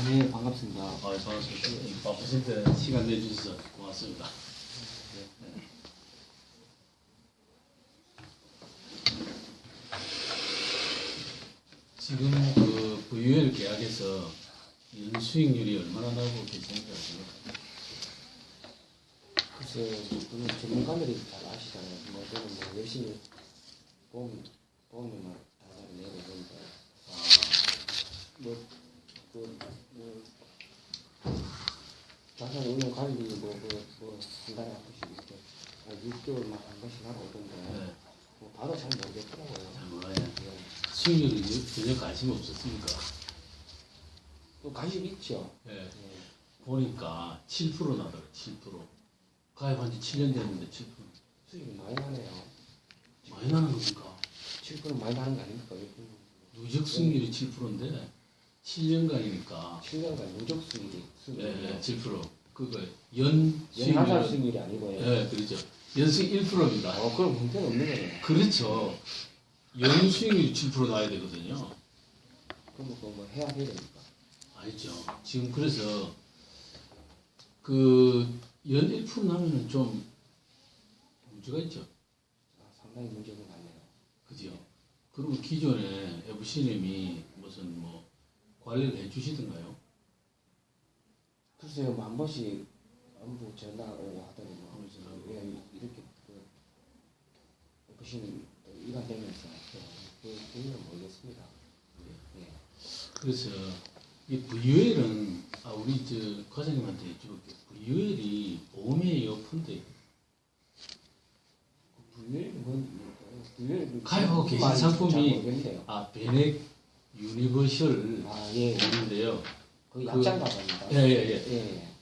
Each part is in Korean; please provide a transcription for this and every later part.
네, 반갑습니다. 반갑습니다. 바쁘실 때 시간 내주셔서 고맙습니다. 네. 지금 그 VUL 계약에서 연수익률이 얼마나 나오고 계시는지 아십니까? 글쎄, 그건 전문가들이 잘 아시잖아요. 뭐, 저는 뭐 열심히 보험료만 달달이 내고 있는데, 자산 운용 관리 한 달에 한 번씩 이렇게, 6개월만 한 번씩 하고 있던데, 네. 뭐, 다도 잘 모르겠더라고요. 잘 몰라요. 수익률은 전혀 관심 없었습니까? 또 관심 있죠. 네. 보니까 7% 나더라고요. 7%. 가입한 지 7년 됐는데 7%. 수익이 많이 나네요. 많이 나는 겁니까? 7% 많이 나는 거 아닙니까? 누적 수익률이 7%인데 7년간이니까 7년간 누적 수익이 네, 7%. 그거 연 연하살 수익률은 수익률이 아니고요. 네, 그렇죠. 연수익 1%입니다. 그럼 문제는 없는 거네요. 그렇죠. 연 수익률이 7% 나야 되거든요. 그럼 뭐 해야 됩니까? 아니죠. 지금 그래서 그 연 1% 나면은 좀 문제가 있죠. 상당히 문제가 많네요. 그죠? 그리고 기존에 FC님이 무슨 뭐 관리를 해주시던가요? 글쎄요, 뭐 한 번씩 안부 전화 오고 하더니 뭐 안부 전화 오고. 이렇게 보시는 일관되면서 그건 모르겠습니다. 예. 그래서 이 VUL은 우리 저 과장님한테 여쭤볼게요. VUL이 보험이에요, 펀드예요? VUL 가입하고 계신 상품이 베넥 유니버셜 예. 보험인데요. 그 약장가 갑니다. 예.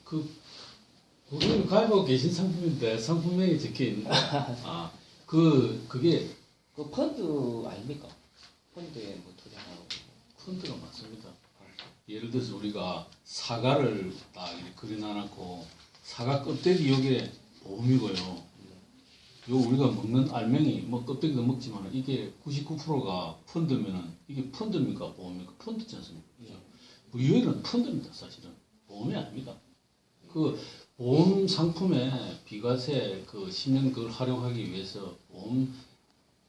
거기는 가입하고 계신 상품인데 상품명이 적혀 있는데 그게 그 펀드 아닙니까? 펀드에 뭐 투자하고 펀드가 맞습니다. 예를 들어서 우리가 사과를 딱 이렇게 그려놔놓고 사과 껍데기 요게 보험이고요. 요 우리가 먹는 알맹이 뭐 껍데기도 먹지만 이게 99%가 펀드면은 이게 펀드입니까 보험입니까? 펀드지 않습니까? VUL은 펀드입니다. 사실은 보험이 아닙니다. 그 보험 상품에 비과세 그 10년 그걸 활용하기 위해서 보험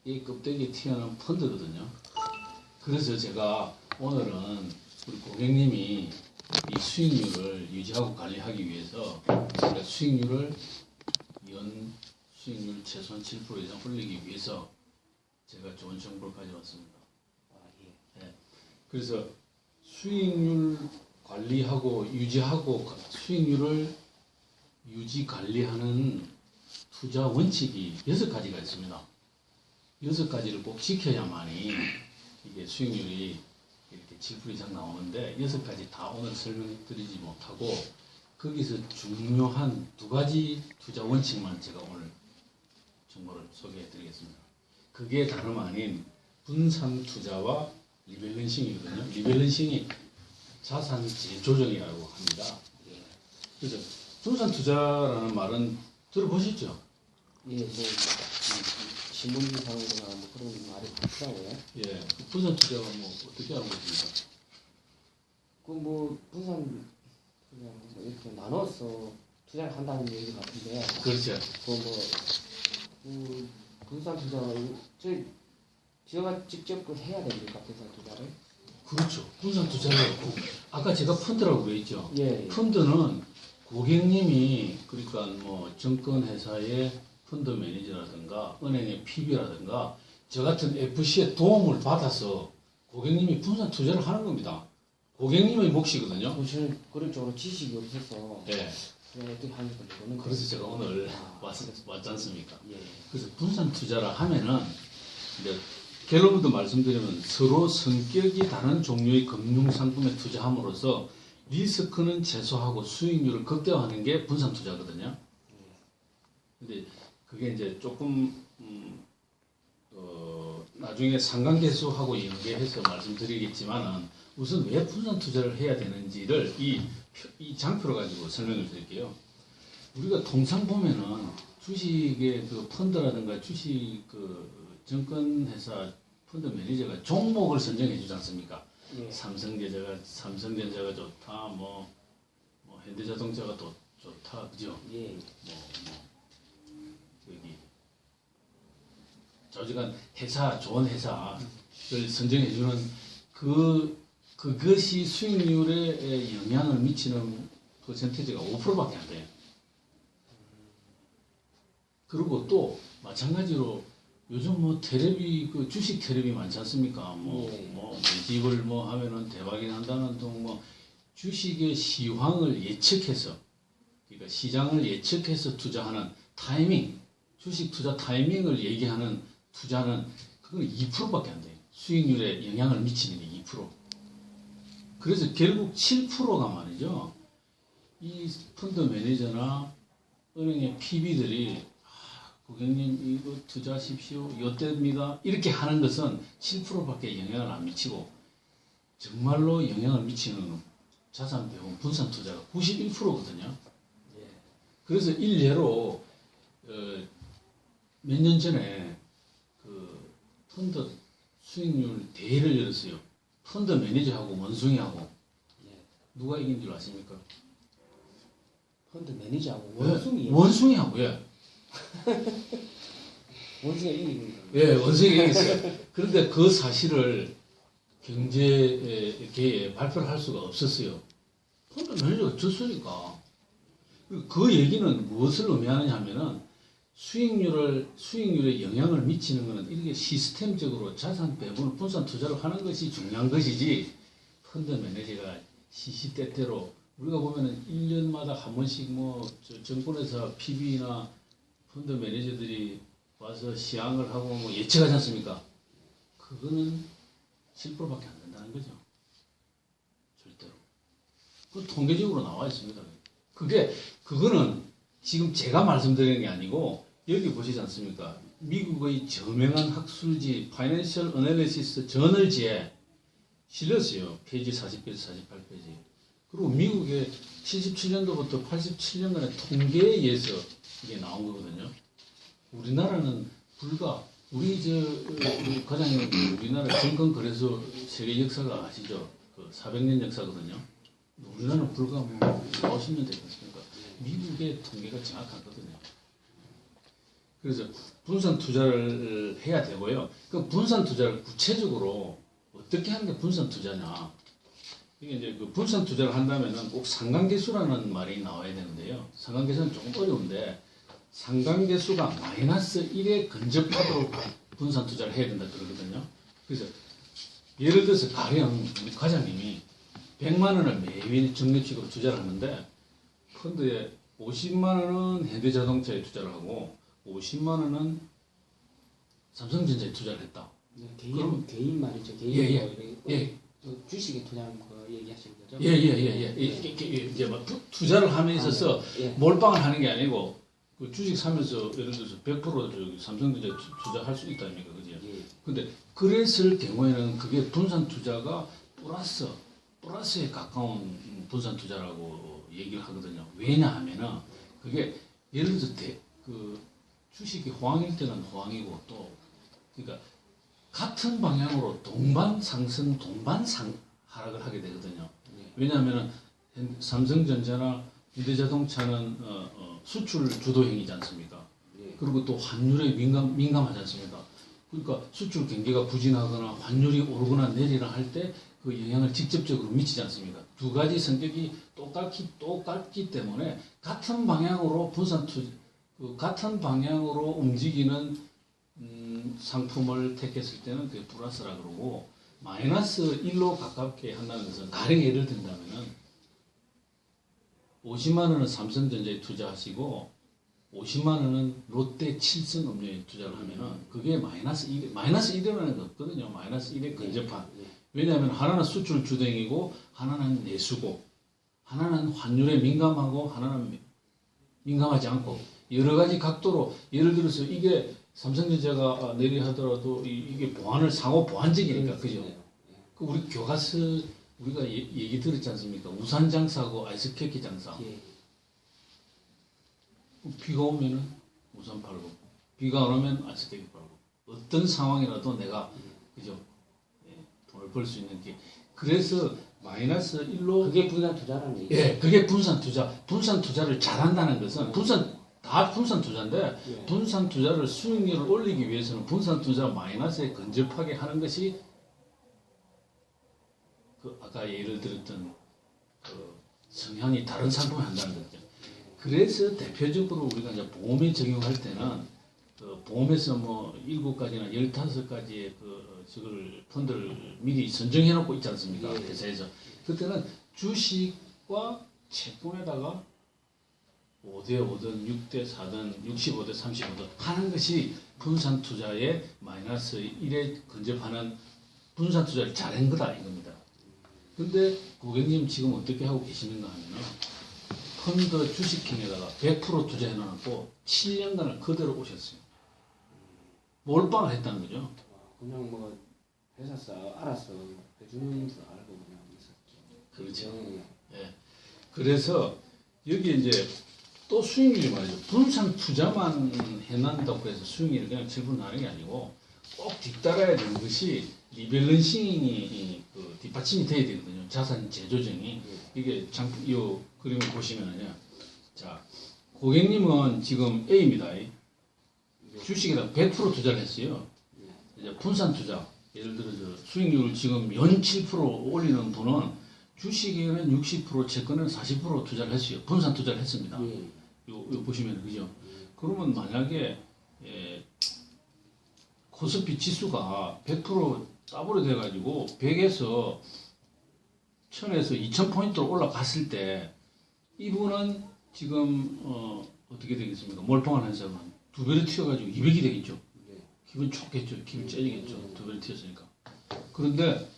이 껍데기 튀어나온 펀드거든요. 그래서 제가 오늘은 우리 고객님이 이 수익률을 유지하고 관리하기 위해서 우리가 수익률을 연 수익률 최소한 7% 이상 올리기 위해서 제가 좋은 정보를 가져왔습니다. 네. 그래서 수익률 관리하고 유지하고 수익률을 유지 관리하는 투자 원칙이 6가지가 있습니다. 6가지를 꼭 지켜야만이 이게 수익률이 이렇게 7% 이상 나오는데 6가지 다 오늘 설명드리지 못하고 거기서 중요한 2가지 투자 원칙만 제가 오늘 정보를 소개해 드리겠습니다. 그게 다름 아닌 분산 투자와 리밸런싱이거든요. 리밸런싱이 자산 재조정이라고 합니다. 그래서 분산 투자라는 말은 들어보셨죠? 예, 뭐 신문상이나 뭐 그런 말이 많더라고요. 예, 그 분산 투자가 뭐 어떻게 알고 있습니까? 그 뭐 분산 투자 뭐 이렇게 나눠서 투자를 한다는 얘기 같은데. 그렇죠. 그 분산 투자를 제가 직접 해야 됩니까 분산 투자를? 그렇죠. 분산 투자를 아까 제가 펀드라고 그랬죠. 예. 펀드는 고객님이 그러니까 뭐 증권회사의 펀드 매니저라든가 은행의 PB라든가 저 같은 FC의 도움을 받아서 고객님이 분산 투자를 하는 겁니다. 고객님의 몫이거든요. 저는 그런 쪽으로 지식이 없어서 네. 어떻게 하는지 모르는 그래서 제가 오늘 왔지 않습니까? 예. 그래서 분산 투자를 하면은 이제 결론부터 말씀드리면 서로 성격이 다른 종류의 금융 상품에 투자함으로써 리스크는 최소화하고 수익률을 극대화하는 게 분산 투자거든요. 근데 그게 이제 조금 나중에 상관계수하고 연계해서 말씀드리겠지만은 우선 왜 분산 투자를 해야 되는지를 이 장표로 가지고 설명을 드릴게요. 우리가 통상 보면은 주식의 그 펀드라든가 주식 그 증권회사 펀드 매니저가 종목을 선정해 주지 않습니까? 예. 삼성전자가 좋다, 뭐 현대자동차가 또 좋다, 그죠? 예. 여기 조직한 회사, 좋은 회사를 선정해주는 그것이 수익률에 영향을 미치는 퍼센티지가 5%밖에 안 돼요. 그리고 또 마찬가지로 요즘 뭐 테레비 그 주식 테레비 많지 않습니까? 내 집을 하면은 대박이 난다는 등 주식의 시황을 예측해서, 그러니까 시장을 예측해서 투자하는 타이밍, 주식 투자 타이밍을 얘기하는 투자는 그건 2%밖에 안 돼요. 수익률에 영향을 미치는 게 2%. 그래서 결국 7%가 말이죠. 이 펀드 매니저나 은행의 PB들이 고객님 이거 투자하십시오. 요때입니다. 이렇게 하는 것은 7%밖에 영향을 안 미치고 정말로 영향을 미치는 자산 배분 분산 투자가 91%거든요. 그래서 일례로 몇 년 전에 그 펀드 수익률 대회를 열었어요. 펀드 매니저하고 원숭이하고. 누가 이긴 줄 아십니까? 펀드 매니저하고 원숭이. 원숭이하고, 예. 원숭이가 이기는 거예요. 예, 원숭이가 이겼어요. 그런데 그 사실을 경제계에 발표를 할 수가 없었어요. 펀드 매니저가 졌으니까. 그 얘기는 무엇을 의미하느냐 하면은 수익률에 영향을 미치는 것은 이렇게 시스템적으로 자산 배분, 분산 투자를 하는 것이 중요한 것이지, 펀드 매니저가 시시때때로 우리가 보면은 1년마다 한 번씩 정권에서 PB나 펀드 매니저들이 와서 시향을 하고 예측하지 않습니까? 그거는 7%밖에 안 된다는 거죠. 절대로. 그 통계적으로 나와 있습니다. 그거는 지금 제가 말씀드리는 게 아니고, 여기 보시지 않습니까? 미국의 저명한 학술지 파이낸셜 어널리시스 저널지에 실렸어요. 페이지 47, 48페이지. 그리고 미국의 77년도부터 87년간의 통계에 의해서 이게 나온 거거든요. 우리나라는 불과 우리 과장님 우리나라 증권거래소 세계 역사가 아시죠? 그 400년 역사거든요. 우리나라는 불과 50년 됐습니까? 미국의 통계가 정확하거든요. 그래서 분산 투자를 해야 되고요. 그 분산 투자를 구체적으로 어떻게 하는 게 분산 투자냐? 이게 이제 그 분산 투자를 한다면은 꼭 상관계수라는 말이 나와야 되는데요. 상관계수는 조금 어려운데, 상관계수가 마이너스 1에 근접하도록 분산 투자를 해야 된다 그러거든요. 그래서 예를 들어서 가령 우리 과장님이 100만 원을 매일 적립식으로 투자를 하는데, 펀드에 50만 원은 현대자동차에 투자를 하고 50만 원은 삼성전자에 투자를 했다. 개인 말이죠. 개인. 예. 주식에 투자하는 거 얘기하시는 거죠? 예. 이제 투자를 함에 있어서 몰빵을 하는 게 아니고, 그 주식 사면서 예를 들어서 100% 삼성전자에 투자할 수 있다 아닙니까? 그죠? 근데 그랬을 경우에는 그게 분산 투자가 플러스에 가까운 분산 투자라고 얘기를 하거든요. 왜냐하면은 그게 예를 들어서 그 주식이 호황일 때는 호황이고, 또 그러니까 같은 방향으로 동반 상승, 동반 하락을 하게 되거든요. 왜냐하면은 삼성전자나 현대자동차는 수출 주도형이지 않습니까? 그리고 또 환율에 민감하지 않습니까? 그러니까 수출 경기가 부진하거나 환율이 오르거나 내리거나 할 때 그 영향을 직접적으로 미치지 않습니까? 두 가지 성격이 똑같기 때문에 같은 방향으로 같은 방향으로 움직이는 상품을 택했을 때는 그게 플러스라 그러고, 마이너스 1로 가깝게 한다는 것은, 가령 예를 든다면은 50만 원은 삼성전자에 투자하시고 50만 원은 롯데 칠성 음료에 투자를 하면은 그게 마이너스 1이라는 거 없거든요. 마이너스 1에 근접한. 왜냐하면 하나는 수출 주댕이고 하나는 내수고, 하나는 환율에 민감하고 하나는 민감하지 않고, 여러 가지 각도로, 예를 들어서 이게 삼성전자가 내리하더라도 이게 상호 보완적이니까, 그죠? 그 우리 교과서 우리가 얘기 들었지 않습니까? 우산 장사하고 아이스케이크 장사. 비가 오면은 우산 팔고, 비가 안 오면 아이스케이크 팔고, 어떤 상황이라도 내가 그죠? 돈을 벌 수 있는 게, 그래서 마이너스 1로 그게 분산 투자라는 얘기. 예, 그게 분산 투자. 분산 투자를 잘한다는 것은 다 분산 투자인데 예. 분산 투자를 수익률을 올리기 위해서는 분산 투자 마이너스에 근접하게 하는 것이 그 아까 예를 들었던 그 성향이 다른 상품을 한다는 거죠. 그래서 대표적으로 우리가 이제 보험에 적용할 때는 그 보험에서 뭐 7가지나 15가지의 그 저걸 펀드를 미리 선정해 놓고 있지 않습니까? 예. 회사에서. 그때는 주식과 채권에다가 5대5든 6대4든 65대 35든 하는 것이 분산 투자의 마이너스 1에 근접하는 분산 투자를 잘한 거다 이겁니다. 근데 고객님 지금 어떻게 하고 계시는가 하면은 펀드 주식형에다가 100% 투자해 놔놓고 7년간을 그대로 오셨어요. 몰빵을 했다는 거죠. 그냥 뭐 회사에서 알아서 해주는 줄 알고 그냥 있었죠. 그렇죠. 예. 그래서 여기 이제 또 수익률이 말이죠. 분산 투자만 해난다고 해서 수익률이 그냥 7% 나는 게 아니고 꼭 뒤따라야 되는 것이 리밸런싱이 그 뒷받침이 돼야 되거든요. 자산 재조정이. 이게 이 그림을 보시면은요. 자, 고객님은 지금 A입니다. 주식에다 100% 투자를 했어요. 이제 분산 투자. 예를 들어서 수익률을 지금 연 7% 올리는 분은 주식에는 60%, 채권에는 40% 투자를 했어요. 분산 투자를 했습니다. 요 보시면 그죠? 그러면 만약에 코스피 지수가 100% 더블이 돼가지고 100에서 1000에서 2000포인트로 올라갔을 때 이분은 지금 어떻게 되겠습니까? 몰빵을 한 사람은 두 배로 튀어가지고 200이 되겠죠. 기분 좋겠죠. 기분 째지겠죠. 두 배로 튀었으니까. 그런데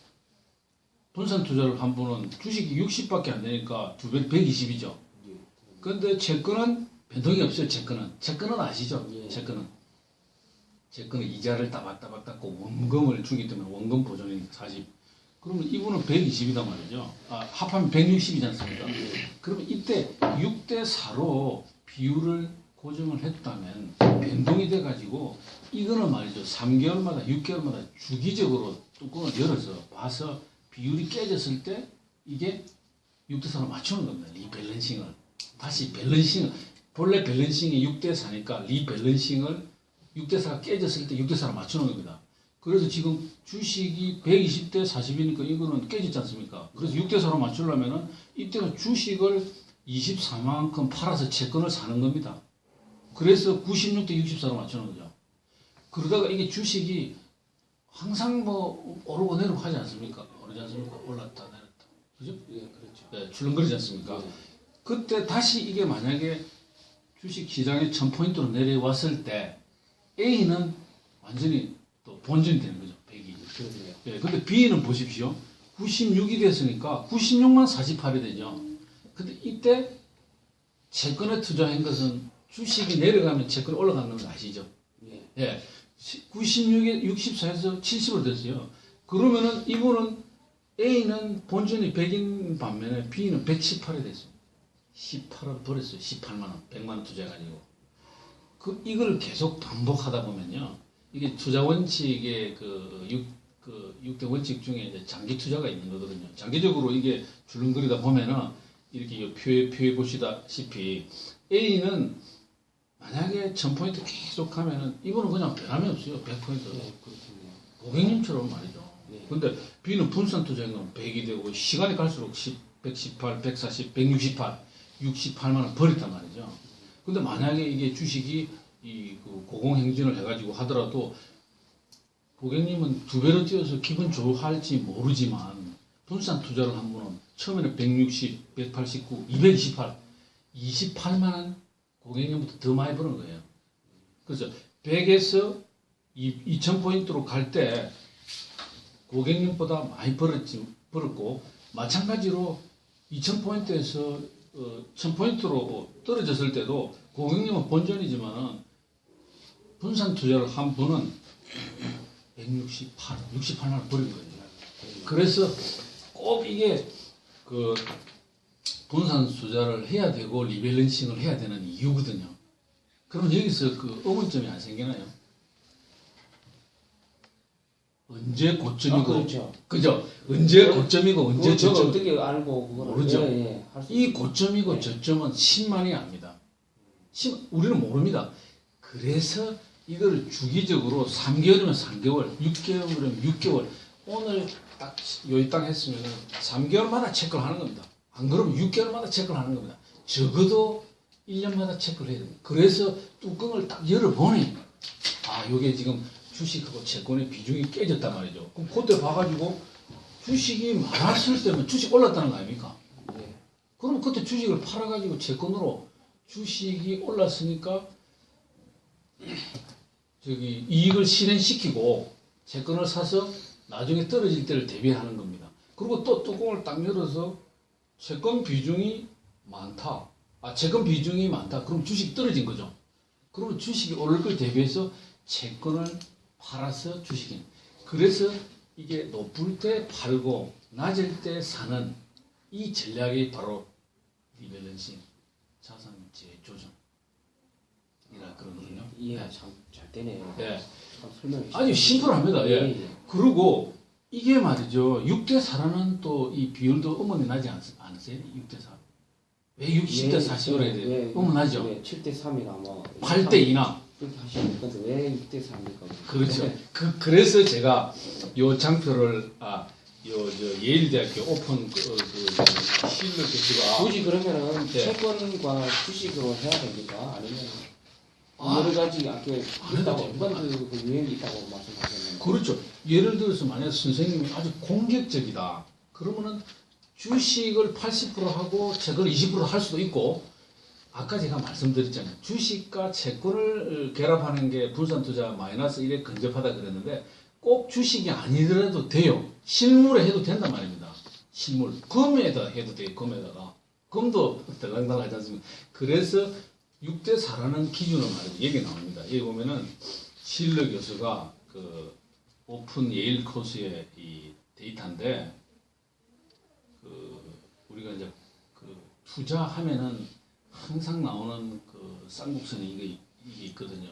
분산 투자를 한 분은 주식이 60밖에 안 되니까 두 배 120이죠. 그런데 채권은 변동이 없어요. 채권은 아시죠? 채권은 이자를 따박따박 닦고 원금을 주기 때문에 원금 보존이니까 40. 그러면 이분은 120이단 말이죠. 합하면 160이지 않습니까? 그러면 이때 6대4로 비율을 고정을 했다면 변동이 돼가지고 이거는 말이죠. 3개월마다 6개월마다 주기적으로 뚜껑을 열어서 봐서 비율이 깨졌을 때 이게 6대4로 맞추는 겁니다. 리밸런싱을. 다시 밸런싱을. 본래 밸런싱이 6대4니까 리밸런싱을 6대4가 깨졌을 때 6대4로 맞추는 겁니다. 그래서 지금 주식이 120대 40이니까 이거는 깨졌지 않습니까? 그래서 6대4로 맞추려면은 이때는 주식을 24만큼 팔아서 채권을 사는 겁니다. 그래서 96대 64로 맞추는 거죠. 그러다가 이게 주식이 항상 뭐 오르고 내리고 하지 않습니까? 오르지 않습니까? 올랐다 내렸다. 그죠? 예, 그렇죠. 네, 출렁거리지 않습니까? 그때 다시 이게 만약에 주식 시장에 1000포인트로 내려왔을 때 A는 완전히 또 본전이 되는 거죠. 100이. 그러네요. 예, 근데 B는 보십시오. 96이 됐으니까 96만 48이 되죠. 근데 이때 채권에 투자한 것은 주식이 내려가면 채권이 올라가는 거 아시죠? 예. 96에 64에서 70으로 됐어요. 그러면은 이분은 A는 본전이 100인 반면에 B는 118이 됐어요. 18원 벌었어요. 18만 원, 100만 원 투자해가지고. 이걸 계속 반복하다 보면요. 이게 투자 원칙의 그 6대 원칙 중에 이제 장기 투자가 있는 거거든요. 장기적으로 이게 줄렁거리다 보면은 이렇게 표에 보시다시피 A는 만약에 1000포인트 계속 하면은 이거는 그냥 변함이 없어요. 100포인트. 그렇군요. 고객님처럼 말이죠. 근데 B는 분산 투자인 건 100이 되고 시간이 갈수록 10, 118, 140, 168, 68만 원 버렸단 말이죠. 근데 만약에 이게 주식이 그 고공행진을 해가지고 하더라도 고객님은 두 배로 뛰어서 기분 좋아할지 모르지만 분산 투자를 한 분은 처음에는 160, 189, 228, 28만 원 고객님부터 더 많이 버는 거예요. 그래서 100에서 2000포인트로 갈 때 고객님보다 많이 벌었고 마찬가지로 2000포인트에서 1000포인트로 떨어졌을 때도 고객님은 본전이지만은 분산 투자를 한 분은 68만 원 버린 거예요. 그래서 꼭 이게 그 분산 투자를 해야 되고 리밸런싱을 해야 되는 이유거든요. 그럼 여기서 그 의문점이 안 생기나요? 언제 고점이고 그렇죠. 그죠? 언제 고점이고 언제 저거 저점 어떻게 알고 그거를 모르죠. 할수 이 있어요. 고점이고 네. 저점은 10만이 압니다. 우리는 모릅니다. 그래서 이걸 주기적으로 3개월이면 3개월, 6개월이면 6개월, 오늘 딱 여기 딱 했으면 3개월마다 체크를 하는 겁니다. 안 그러면 6개월마다 체크를 하는 겁니다. 적어도 1년마다 체크를 해야 됩니다. 그래서 뚜껑을 딱 열어보니 아, 이게 지금 주식하고 채권의 비중이 깨졌단 말이죠. 그럼 그때 봐가지고 주식이 많았을 때면 주식 올랐다는 거 아닙니까? 네. 그럼 그때 주식을 팔아가지고 채권으로 주식이 올랐으니까 저기 이익을 실현시키고 채권을 사서 나중에 떨어질 때를 대비하는 겁니다. 그리고 또 뚜껑을 딱 열어서 채권 비중이 많다. 채권 비중이 많다. 그럼 주식이 떨어진 거죠. 그러면 주식이 오를 걸 대비해서 채권을 팔아서 주식이. 그래서 이게 높을 때 팔고 낮을 때 사는 이 전략이 바로 리밸런싱, 자산 재조정이라 그러거든요. 이해가 잘 되네요. 예. 참 설명이 아주 심플합니다. 예. 그리고 이게 말이죠. 6대 4라는 또 이 비율도 어머니 나지 않으세요? 6대 4. 왜 60대 40으로 해야 돼요? 어머나죠. 7대 3이나 뭐 8대 2나. 그렇게 하시는 건데 왜 6대 4입니까? 그렇죠. 그래서 제가 요 장표를 예일대학교 오픈 실력 교수가 굳이 그러면은 네. 채권과 주식으로 해야 됩니까? 아니면 아, 여러 가지 아까 해도 있다고 됩니다. 펀드 그 유형이 있다고 말씀하셨는데 그렇죠. 예를 들어서 만약 선생님이 아주 공격적이다. 그러면은 주식을 80% 하고 채권을 20% 할 수도 있고, 아까 제가 말씀드렸잖아요. 주식과 채권을 결합하는 게 분산 투자 마이너스 1에 근접하다 그랬는데, 꼭 주식이 아니더라도 돼요. 실물에 해도 된단 말입니다. 실물. 금에다 해도 돼요. 금에다가. 금도 덜랑덜랑 하지 않습니까? 그래서 6대 4라는 기준을 말이죠. 여기 나옵니다. 여기 보면은 실러 교수가 그 오픈 예일 코스의 이 데이터인데, 우리가 이제 그 투자하면은 항상 나오는 그 쌍곡선이 이게 있거든요.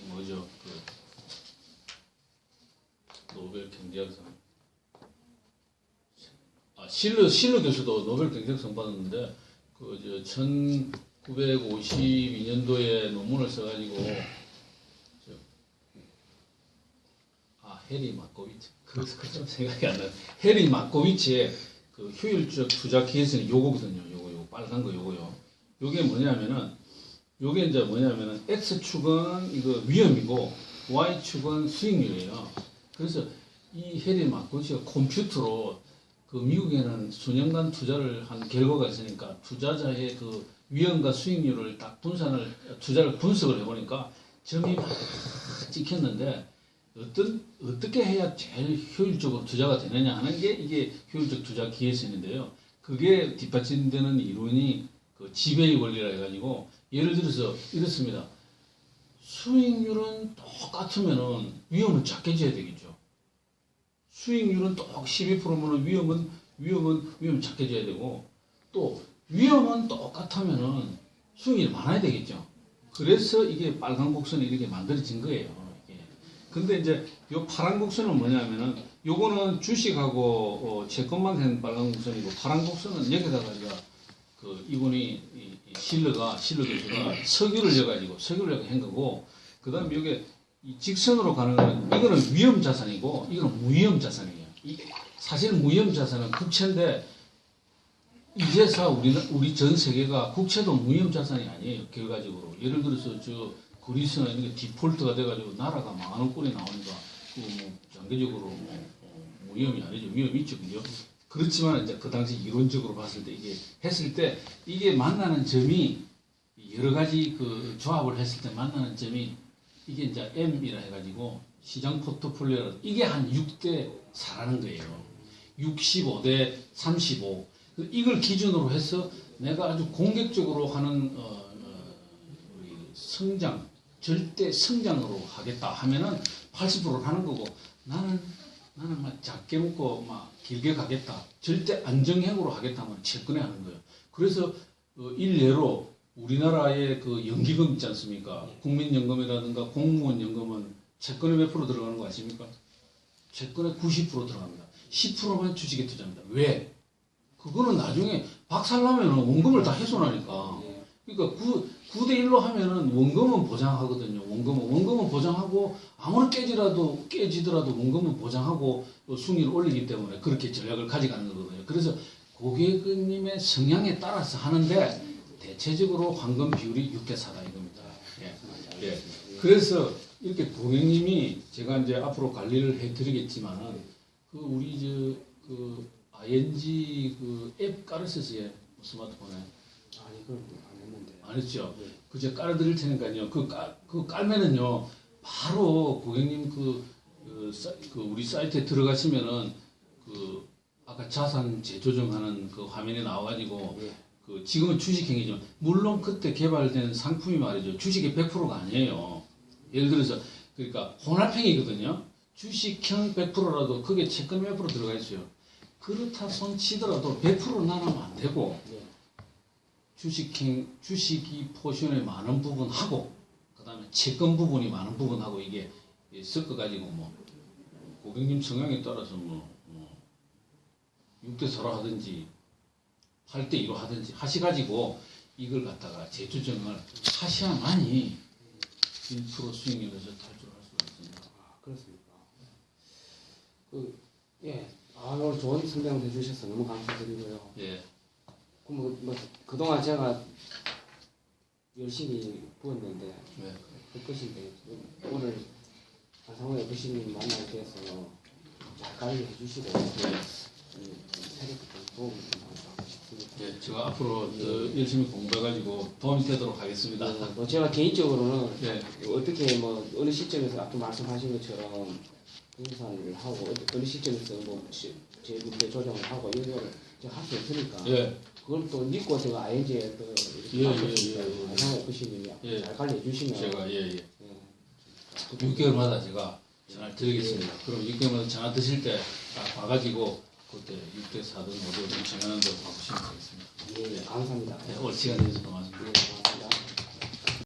뭐죠? 노벨 경제학상. 실러 교수도 노벨 경제학상 받았는데 1952년도에 논문을 써가지고 해리 마코비치. 그래서 좀 생각이 안 나요. 해리 마코비치의 그 효율적 투자 기회선이 요거거든요. 요거 빨간 거 요거요. 요게 뭐냐면은 요게 이제 뭐냐면은 X축은 이거 위험이고 Y축은 수익률이에요. 그래서 이 해리 마코비치가 컴퓨터로 그 미국에는 수년간 투자를 한 결과가 있으니까 투자자의 그 위험과 수익률을 딱 투자를 분석을 해보니까 점이 막 찍혔는데 어떻게 해야 제일 효율적으로 투자가 되느냐 하는 게 이게 효율적 투자 기회선인데요. 그게 뒷받침되는 이론이 그 지배의 원리라 해가지고 예를 들어서 이렇습니다. 수익률은 똑같으면은 위험은 작게 져야 되겠죠. 수익률은 똑 12%면은 위험은 작게 져야 되고 또 위험은 똑같으면은 수익률이 많아야 되겠죠. 그래서 이게 빨간 곡선이 이렇게 만들어진 거예요. 근데 이제 요 파란 곡선은 뭐냐면은 요거는 주식하고 채권만 된 빨간 곡선이고 파란 곡선은 여기다가 그 이분이 실러 교수가 석유를 넣어가지고 한 거고 그다음에 이게 이 직선으로 가는 거는 이거는 위험 자산이고 이거는 무위험 자산이에요. 사실 무위험 자산은 국채인데 이제서 우리 전 세계가 국채도 무위험 자산이 아니에요. 결과적으로 예를 들어서 그리스는 이게 디폴트가 돼가지고 나라가 망하는 꼴이 나오니까 뭐 장기적으로 무위험이 아니죠. 위험이 있죠, 그죠? 그렇지만 이제 그 당시 이론적으로 봤을 때 이게 했을 때 이게 만나는 점이 여러 가지 그 조합을 했을 때 만나는 점이 이게 이제 M이라 해가지고 시장 포트폴리오라 이게 한 6대 4라는 거예요. 65대 35. 이걸 기준으로 해서 내가 아주 공격적으로 하는 우리 절대 성장으로 하겠다 하면은 80%를 하는 거고 나는 막 작게 먹고 막 길게 가겠다. 절대 안정형으로 하겠다 하면 채권에 하는 거예요. 그래서 일례로 우리나라의 그 연기금 있지 않습니까? 국민연금이라든가 공무원연금은 채권에 몇 프로 들어가는 거 아십니까? 채권에 90% 들어갑니다. 10%만 주식에 투자합니다. 왜? 그거는 나중에 박살나면 원금을 다 훼손하니까. 그러니까 9대1로 하면은 원금은 보장하거든요. 원금은 보장하고 아무리 깨지더라도 원금은 보장하고 또 순위를 올리기 때문에 그렇게 전략을 가져가는 거거든요. 그래서 고객님의 성향에 따라서 하는데 대체적으로 황금 비율이 6대4다 이겁니다. 예. 예. 그래서 이렇게 고객님이 제가 이제 앞으로 관리를 해드리겠지만은 그 우리 그 ING 그 앱 깔으셨어요 스마트폰에? 아니 그걸 안 했는데. 안 했죠. 네. 그제 깔아드릴 테니까요. 그 깔면은요 바로 고객님 그 우리 사이트에 들어가시면은 그 아까 자산 재조정하는 그 화면이 나와가지고. 예. 그 지금은 주식행위죠. 물론 그때 개발된 상품이 말이죠. 주식의 100%가 아니에요. 예를 들어서 그러니까 혼합행위거든요. 주식형 100%라도 그게 채권 몇 프로 들어가 있어요. 그렇다 손 치더라도 100% 나누면 안 되고 예. 주식이 포션의 많은 부분하고 그 다음에 채권 부분이 많은 부분하고 이게 섞어가지고 뭐 고객님 성향에 따라서 뭐 6대4로 하든지 8대2로 하든지 하셔가지고 이걸 갖다가 재조정을 하셔야만이 1% 수익률에서 탈출을 할 수가 있습니다. 아 그렇습니까? 예. 오늘 좋은 설명 해주셔서 너무 감사드리고요. 예. 뭐 그동안 제가 열심히 부었는데 네. 그 것인데 오늘 안상호 FC님 만나게 돼서 잘 관리해 주시고 새롭게 도움을 좀 하고 싶습니다. 예, 제가 앞으로 더 열심히 공부해가지고 도움이 되도록 하겠습니다. 뭐 제가 개인적으로는 예. 어떻게 뭐 어느 시점에서 아까 말씀하신 것처럼 분산을 하고 어느 시점에서 뭐 재분배 조정을 하고 이런 걸 제가 할 수 있으니까 예. 그걸 또 믿고 제가 ING에 또 예, 안상호 FC님이 예. 잘 관리해 주시면 제가 예. 예. 6개월마다 제가 전화를 드리겠습니다. 그럼 6개월마다 전화 드실 때 딱 봐가지고 그때 6대4든 5대든 전화는 거 바꾸시면 되겠습니다. 예, 감사합니다. 네, 오늘 시간 내주셔서 고맙습니다. 예,